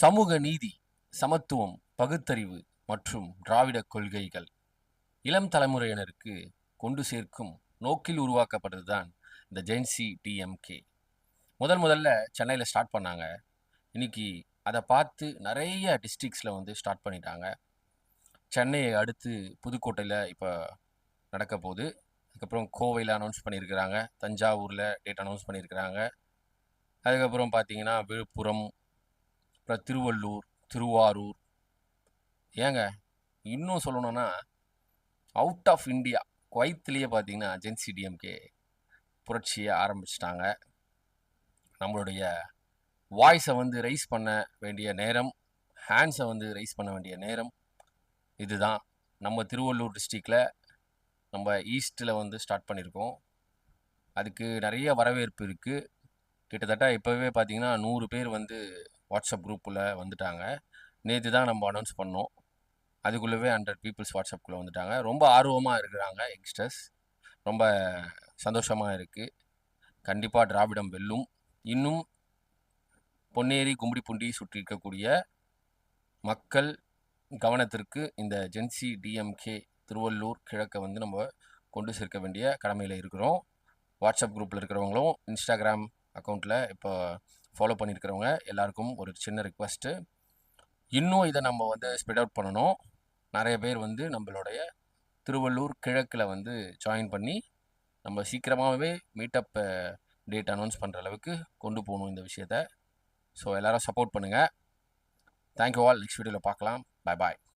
சமூக நீதி, சமத்துவம், பகுத்தறிவு மற்றும் திராவிட கொள்கைகள் இளம் தலைமுறையினருக்கு கொண்டு சேர்க்கும் நோக்கில் உருவாக்கப்பட்டது தான் இந்த ஜென்சி டிஎம்கே. முதல்ல சென்னையில ஸ்டார்ட் பண்ணாங்க. இன்னைக்கு அத பார்த்து நெறைய டிஸ்ட்ரிக்ட்ஸ்ல வந்து ஸ்டார்ட் பண்ணிட்டாங்க. சென்னையை அடுத்து புதுக்கோட்டையில இப்ப நடக்க போது. அதுக்கப்புறம் கோவையில அனௌன்ஸ் பண்ணியிருக்கிறாங்க. தஞ்சாவூர்ல டேட் அனௌன்ஸ் பண்ணியிருக்கிறாங்க. அதுக்கப்புறம் பார்த்தீங்கன்னா, விழுப்புரம், அப்புறம் திருவள்ளூர், திருவாரூர், ஏங்க இன்னும் சொல்லணும்னா அவுட் ஆஃப் இந்தியா குவைத்திலேயே பார்த்தீங்கன்னா ஜென்சி டிஎம்கே புரட்சியை ஆரம்பிச்சிட்டாங்க. நம்மளுடைய வாய்ஸை வந்து ரைஸ் பண்ண வேண்டிய நேரம், ஹேண்ட்ஸை வந்து ரைஸ் பண்ண வேண்டிய நேரம் இதுதான். நம்ம திருவள்ளூர் டிஸ்ட்ரிக்டில் நம்ம ஈஸ்ட்டில் வந்து ஸ்டார்ட் பண்ணியிருக்கோம். அதுக்கு நிறைய வரவேற்பு இருக்குது. கிட்டத்தட்ட இப்போவே பார்த்தீங்கன்னா 100 பேர் வந்து வாட்ஸ்அப் குரூப்பில் வந்துட்டாங்க. நேற்று தான் நம்ம அனௌன்ஸ் பண்ணோம். அதுக்குள்ளவே 100 பீப்புள்ஸ் வாட்ஸ்அப்குள்ளே வந்துட்டாங்க. ரொம்ப ஆர்வமாக இருக்கிறாங்க யங்ஸ்டர்ஸ். ரொம்ப சந்தோஷமாக இருக்குது. கண்டிப்பாக திராவிடம் வெல்லும். இன்னும் பொன்னேரி, கும்மிடிப்பூண்டி சுற்றி இருக்கக்கூடிய மக்கள் கவனத்திற்கு இந்த ஜென்சி டிஎம்கே திருவள்ளூர் கிழக்கை வந்து நம்ம கொண்டு சேர்க்க வேண்டிய கடமையில் இருக்கிறோம். வாட்ஸ்அப் குரூப்பில் இருக்கிறவங்களும் இன்ஸ்டாகிராம் அக்கௌண்ட்டில் இப்போ ஃபாலோ பண்ணியிருக்கிறவங்க எல்லாருக்கும் ஒரு சின்ன ரிக்வெஸ்ட்டு. இன்னும் இதை நம்ம வந்து ஸ்ப்ரெட் அவுட் பண்ணணும். நிறைய பேர் வந்து நம்மளுடைய திருவள்ளூர் கிழக்கில் வந்து ஜாயின் பண்ணி நம்ம சீக்கிரமாகவே மீட்டப் டேட் அனௌன்ஸ் பண்ணுற அளவுக்கு கொண்டு போகணும் இந்த விஷயத்த. ஸோ எல்லாரும் சப்போர்ட் பண்ணுங்கள். Thank you all. நெக்ஸ்ட் வீடியோவில் பார்க்கலாம். Bye bye.